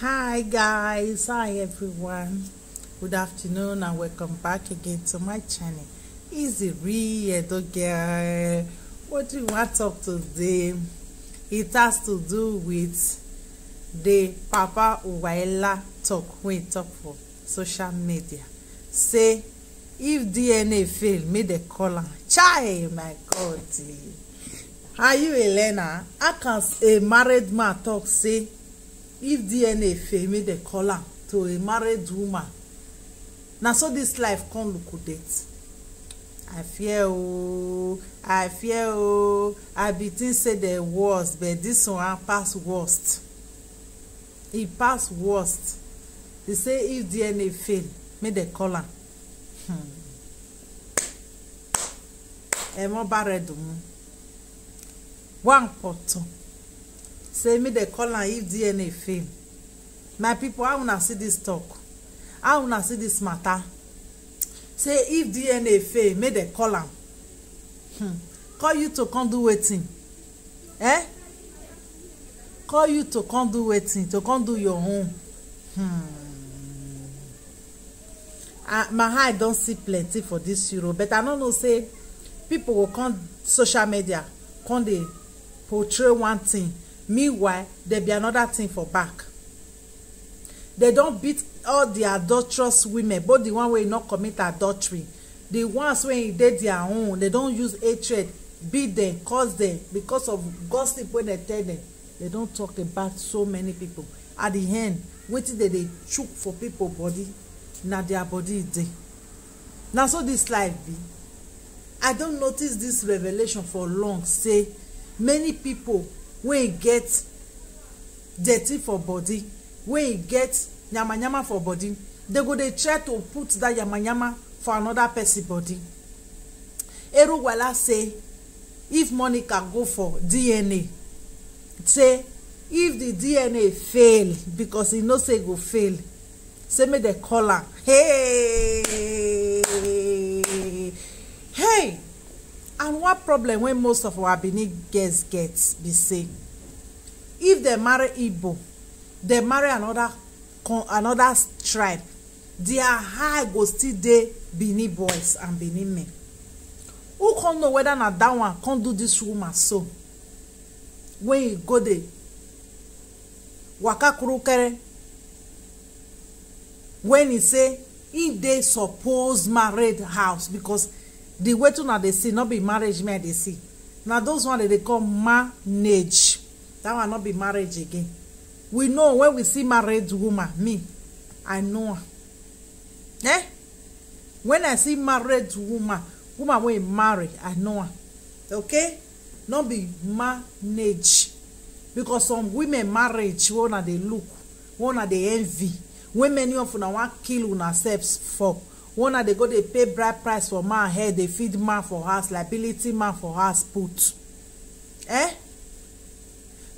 Hi guys, hi everyone, good afternoon and welcome back again to my channel. It's the real Edo girl. What do you want to talk today? It has to do with the Papa Uwaela talk when he talk for social media. Say if DNA fail, make the call am. Chai, my God. Are you Elena? How can a married man talk say if DNA fail, make the call am to a married woman? Now so this life come liquidate. I fear I be think say the worst, but this one pass worst. It pass worst. They say if DNA fail, make the call am. Emo baredumu. One photo. Say me the call am if DNA fail. My people, how una see this talk? How una see this matter? Say if DNA fail, make the call am. Call you to come do wetin? Call you to come do wetin? To come do your own. My eye don see plenty for this Euro, but I don't know say people will come social media, come dey portray one thing. Meanwhile, there be another thing for back. They don't beat all the adulterous women, both the one wey not commit adultery, the ones wey dey their own. They don't use hatred, beat them, cause them because of gossip when they tell them. They don't talk about so many people. At the end, wetin they chook for people body, na their body dey. Now so this life be. I don't notice this revelation for long. Say many people when get dirty for body, when get nyama for body, they go dey try to put that nyama for another person body. Eruwala say if Monica go for DNA, say if the DNA fail, because he know say go fail, say make the call am. Hey, and what problem when most of our Benin girls get be say if they marry Igbo, they marry another tribe, their high go still dey Benin boys and Benin men. Who can't know whether na that one can't do this woman so? When you go there, waka kurukere, when he say if they suppose married house, because the way to now they see not be marriage me they see. Now those one that they call manage, that will not be marriage again. We know when we see married woman, me, I know her. When I see married woman wey marry, I know her. Okay? Not be manage. Because some women marriage, one they look, one they envy. When many of them want kill themselves for. One they go they pay bride price for man head, they feed man for house, liability man for house put.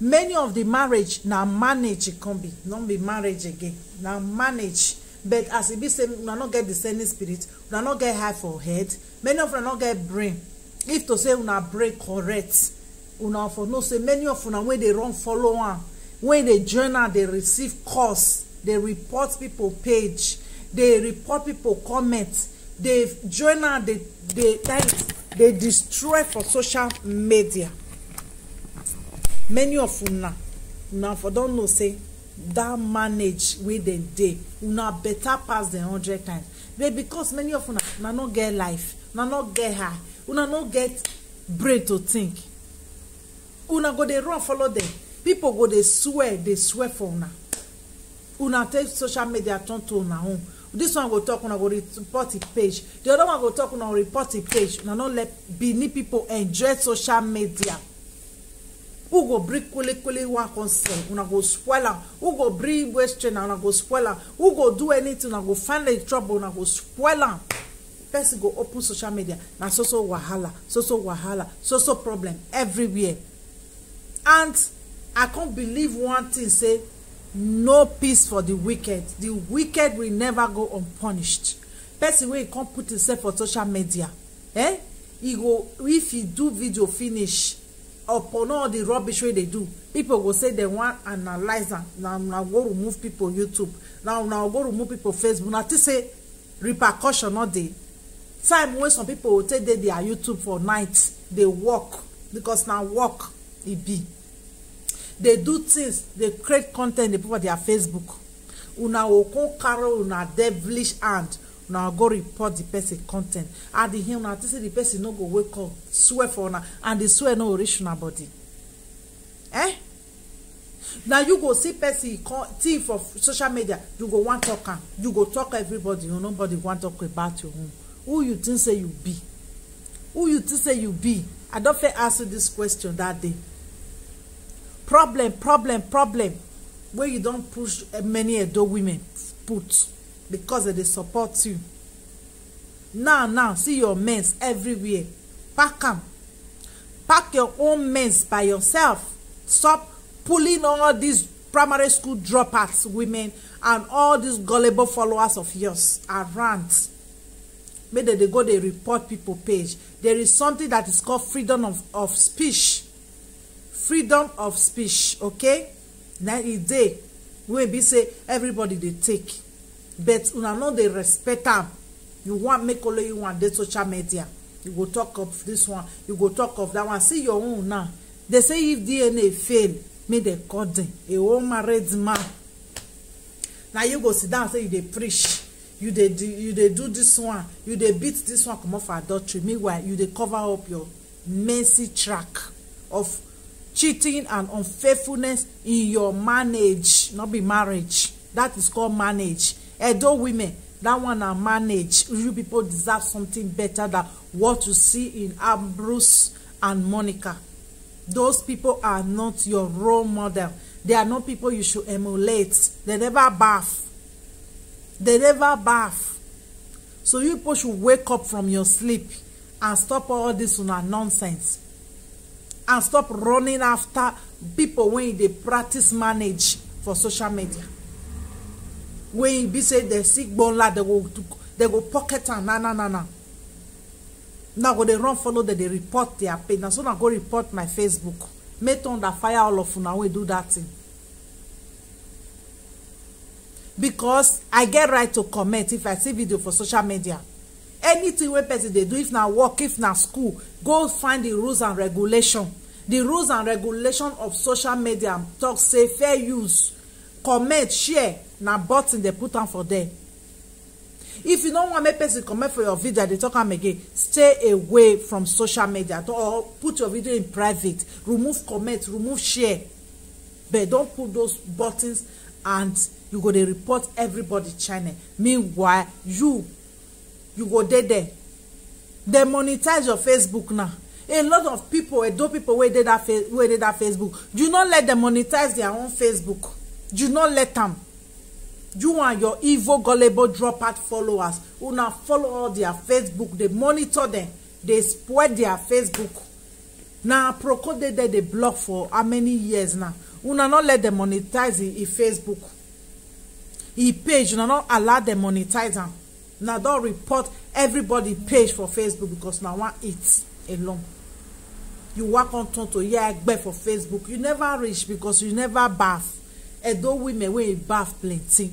Many of the marriage now manage it can be, not be marriage again. Now manage. But as it be say, we not get the sending spirit, we not get high for head. Many of them not get brain. If to say una brain correct, una for no say many of them when they run follow on, when they journal, they receive course, they report people page, they report people comments, they journal, they destroy for social media. Many of una for don't know say that manage with them day una better pass them 100 times. But because many of una not get life, una not get high, una not get brain to think. Una go they run follow them. People go they swear for una. Una take social media turn to una own. This one go talk, una go report the page. The other one go talk, una report the page. Una not let Benin people enjoy social media. Who go bring kule one concern, una go spoil am. Who go bring waste train, una go spoil am. Who go do anything, una go find the trouble, una go spoil am. Person go open social media. Na so wahala, so problem everywhere. And I can't believe one thing say no peace for the wicked. The wicked will never go unpunished. Person wey can't put himself for social media, he go if he do video finish, upon all the rubbish wey they do, people go say they want analyze am. Now go remove people YouTube. Now go remove people Facebook. Now to say repercussion not dey. Time when some people will take their YouTube for night, they work because now work it be. They do things, they create content, they put on their Facebook. Una okon carry una devilish hand. Now go report the person content. At the him now to say the person no go wake up, swear for una, and the swear no reach una body. Now you go see person thief for social media, you go want talk am, you go talk everybody, nobody want talk about your own. Who you think say you be? Who you think say you be? I don't fit ask you this question that day. Problem. Where you don't push many Edo women put because they support you. Now, see your mens everywhere. Pack them. Pack your own mens by yourself. Stop pulling all these primary school dropouts women and all these gullible followers of yours around. Maybe they go, they report people page. There is something that is called freedom of speech. Freedom of speech, okay? Now a day, we be say everybody they take. But una know they respect them. You want make all you want the social media. You go talk of this one, you go talk of that one. See your own now. They say if DNA fail, may they call them a home married man. Now you go sit down and say you they preach. You they do this one, you they beat this one come off adultery. Meanwhile, you they cover up your messy track of cheating and unfaithfulness in your marriage, not be marriage. That is called marriage. Edo women, that one are manage. You people deserve something better than what you see in Ambrose and Monica. Those people are not your role model. They are not people you should emulate. They never bath. They never bath. So you people should wake up from your sleep and stop all this nonsense. And stop running after people when they practice manage for social media. When you be say they sick bonla, they go pocket and na. Now go they run follow that they report their page. Now so now go report my Facebook. Make on the fire all of you now we do that thing. Because I get right to comment if I see video for social media. Anything where person they do, if na work, if na school, go find the rules and regulation. The rules and regulation of social media talk say fair use, comment, share, na button they put on for them. If you don't want make person comment for your video, they talk am again. Stay away from social media or put your video in private. Remove comment, remove share. But don't put those buttons and you go to report everybody channel. Meanwhile, you go there. They monetize your Facebook now. A lot of people, Edo people where they that Facebook, do not let them monetize their own Facebook. Do not let them. You and your evil gullible dropout followers who now follow all their Facebook, they monitor them, they spoil their Facebook. Now Procode they block for how many years now? Una not let them monetize in Facebook. E page, una not allow them monetize them. Now don't report everybody page for Facebook because now one eats alone. You work on to for Facebook. You never reach because you never bath. Edo women when you bath plenty.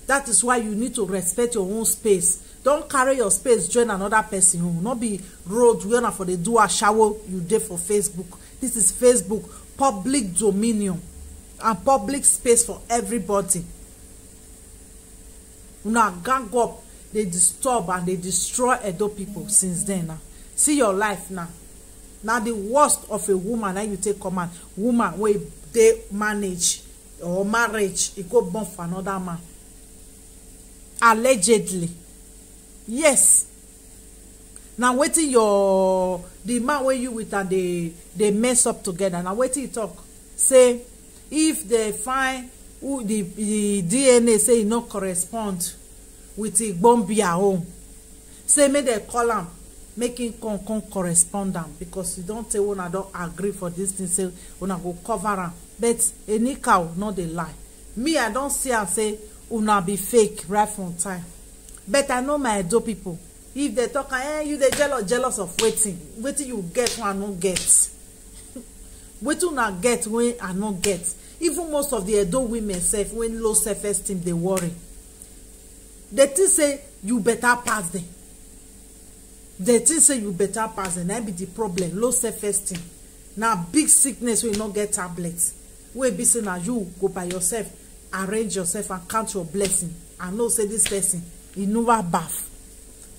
That is why you need to respect your own space. Don't carry your space join another person who not be road where for the do a shower you did for Facebook. This is Facebook, public dominion and public space for everybody. Una gang up, they disturb and they destroy Edo people since then now. See your life now. Now the worst of a woman that you take command, woman where they manage or marriage, it go born for another man. Allegedly. Yes. Now waiting the man where you with and they mess up together. Now waiting you talk. Say if they find who the DNA say it not correspond with the Bombia home. Say may they call him. Making con correspond them because you don't say when I don't agree for this thing, say when I go cover them. But any cow not the lie. Me, I don't see and say una be fake right from time. But I know my Edo people. If they talk, you they jealous of waiting you get one no get. wetin una get wey I no get. Even most of the Edo women sef when low self-esteem dey worry, they think say you better pass them. They think say you better pass them. That be the problem. Low self-esteem na big sickness wey no get tablets. Wey be say na you go by yourself, arrange yourself and count your blessing and know say this person e never baff.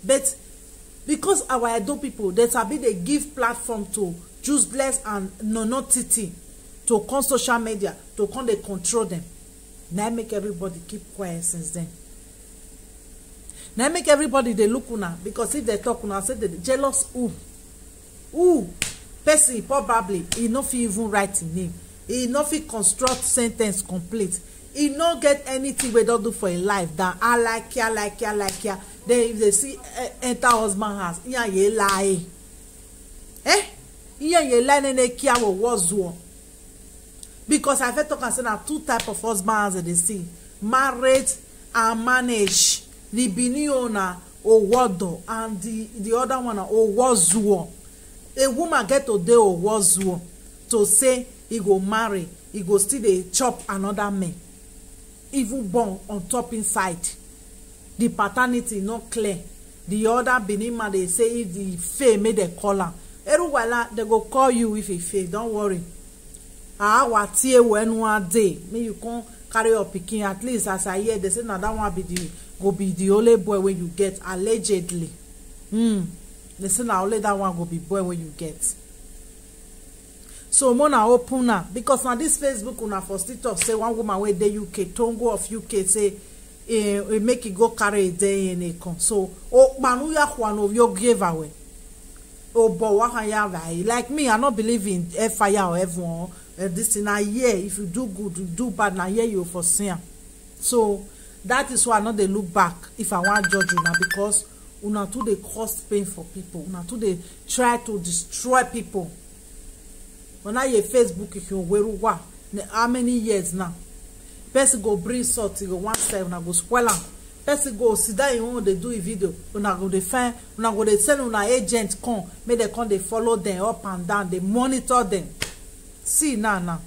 But because our Edo people, they sabi dey give platform to useless and non-entity to come social media to come dey control them. Now make everybody keep quiet since then. Now make everybody dey look una, because if they talk una say they jealous who person probably he no fit even write him name, he no fit construct sentence complete, he no get anything we don't do for a life than I like ya. Then if they see enter husband house, iya ye lie. Iya ye lie nene kia wo wazuo. Because I felt talk and say na two type of husbands that they see: married and managed. The bini owner or wado, and the other one or wazuo. A woman get to dey or wazuo to say he go marry, he go still dey chop another man, even born on top inside. The paternity not clear. The other bini man they say if the fail made a call am. Everywhere they go call you if he fail. Don't worry. What tie when one day me you come carry your pikin, at least as I hear they say now that one be the only boy when you get allegedly. They say now only that one go be boy when you get. So mona open now, because now this Facebook una for still talk say one woman wey dey UK, Tongo of UK say make it go carry a day in a con. So manuya one of your giveaway. Like me, I not believe in fire or everyone. This thing a year, if you do good, you do bad, na year you for sin. So that is why I not they look back if I want judge you now, because una too they cause pain for people. Una too they try to destroy people. When I hear Facebook, if you wear how many years now? Person go bring salt, you go one side, una go spoil am. Person go sit down, you want they do a video, una go they find, una go they send una agent come, make they come they follow them up and down, they monitor them. See now.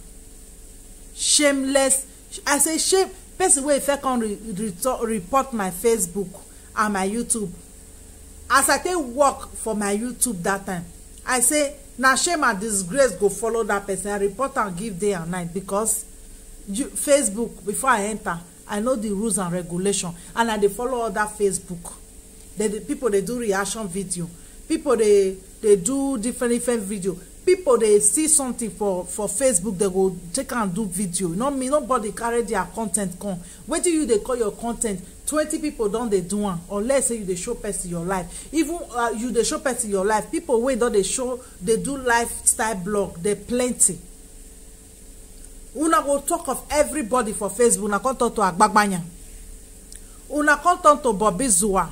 Shameless. I say shame. Person wey if I can report my Facebook and my YouTube. As I take work for my YouTube that time, I say na shame and disgrace go follow that person. I report and give day and night, because Facebook, before I enter, I know the rules and regulation, and I dey follow other Facebook. The people they do reaction video, people they do different video. People they see something for Facebook, they go take and do video. Not me, nobody carry their content come. Wait till you they call your content. 20 people don't they do one, or let's say you they show person your life. Even you they show person your life. People wait don't they show, they do lifestyle blog. They plenty. Una go talk of everybody for Facebook. Una come talk to Agbagbanya. Una come talk to Bobby Zua.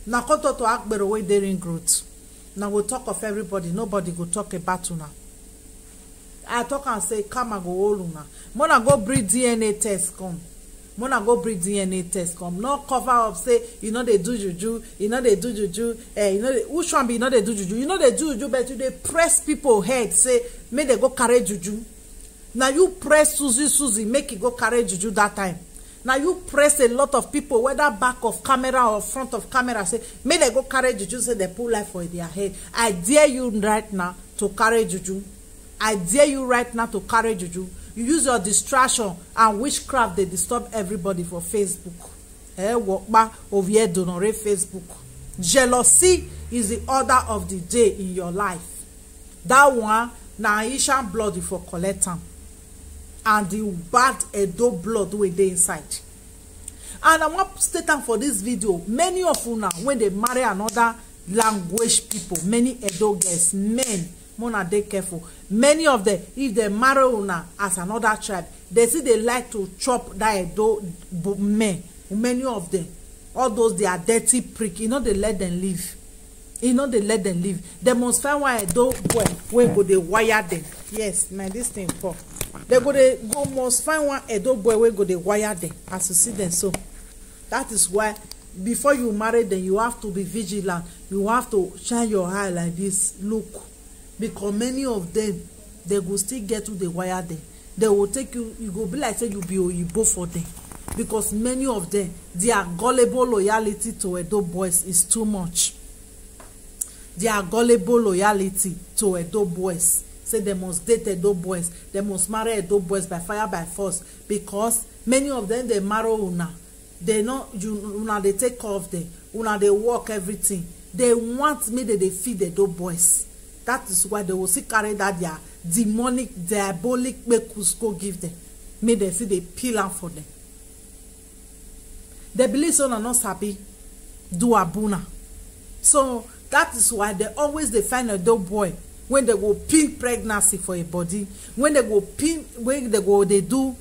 Una come talk to Akbero wey dey Ring Road. Now we'll talk of everybody. Nobody go talk about una. I talk and say, come and go hold una. Mona go bring DNA test come. Mona go bring DNA test come. No cover up say, you know they do juju. You know they do juju. You know which one be you know they do juju. You know they do juju, but you they press people head. Say, make they go carry juju. Now you press Susie, make it go carry juju that time. Now you press a lot of people, whether back of camera or front of camera, say, may they go carry juju, say they pull life for their head. I dare you right now to carry juju. I dare you right now to carry juju. You use your distraction and witchcraft, they disturb everybody for Facebook. Walk back over here, donore Facebook. Jealousy is the order of the day in your life. That one, na Asian blood for collecting. And the bad Edo blood wey dey inside. And I want to state am for this video, many of una when they marry another language people, many Edo girls, men, mona dey careful. Many of them, if they marry una as another tribe, they see they like to chop that Edo men. Many of them, all those they are dirty prick, you know they let them live. You know they let them live. They must find one Edo boy when go they wire them. Yes, man, this thing for. They go must find one Edo boy wey go dey wire them as you see them. So that is why before you marry them, you have to be vigilant. You have to shine your eye like this. Look, because many of them they go still get to the wire them. They will take you, you go be like say you be oyibo for them, because many of them, their gullible loyalty to Edo boys is too much. Their gullible loyalty to Edo boys, say they must date Edo boys, they must marry Edo boys by fire by force, because many of them they marry una, they know you una they take care of them, una they work everything. They want me that they feed Edo boys. That is why they will see carry that their demonic, diabolic make Cusco give them. May they see they peel out for them. They believe so na not happy do abuna. So that is why they always they find a dope boy when they go pin pregnancy for a body, when they go pin, when they go they do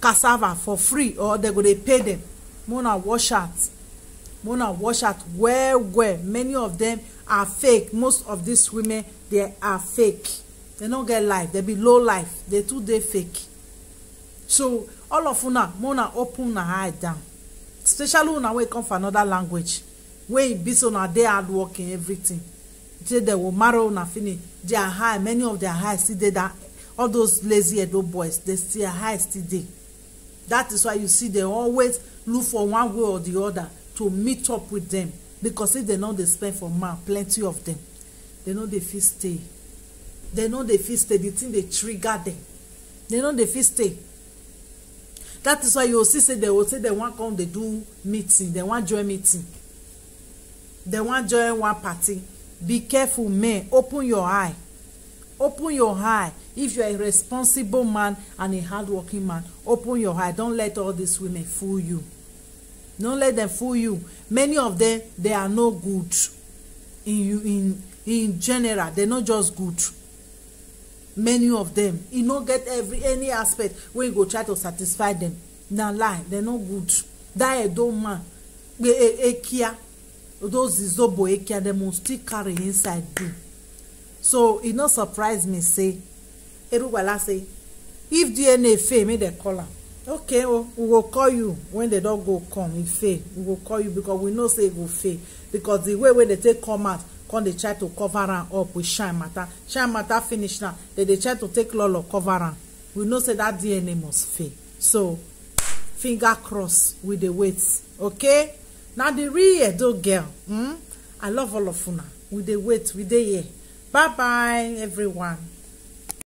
cassava for free, or they go they pay them. Mona wash out well. Many of them are fake. Most of these women, they are fake. They don't get life. They be low life. They too they fake. So all of una, mona open una eye down. Especially una when come for another language, when it be so na they hard working everything. Say they will marry una finish. They are high. Many of their high still they that all those lazy Edo boys, they still high still they. That is why you see they always look for one way or the other to meet up with them, because if they know they spend for man, plenty of them, they know they fit stay. They know they fit stay. The thing they trigger them. They know they fit stay. That is why you will see say they will say they want come they do meeting, they want join meeting, they want join one party. Be careful, men. Open your eye. Open your eye. If you are a responsible man and a hardworking man, open your eye. Don't let all these women fool you. Don't let them fool you. Many of them, they are no good. In general, they're not just good. Many of them, you don't get any aspect when you go try to satisfy them. Now lie, they're not good. That Edo man, those Zobo Ekia, they must still carry inside you. So it not surprise me say, Erugwala say, if DNA fail, make they call her. Okay, well, we will call you when they don't go come. If fail, we will call you, because we know say it will fail. Because the way they take come out, come they try to cover am up with shine matter. Shine matter finish now. They try to take lolo cover am. We know say that DNA must fail. So finger cross with the weights. Okay? Now the real Edo girl. I love all of una. With the weight, with the here. Bye bye everyone.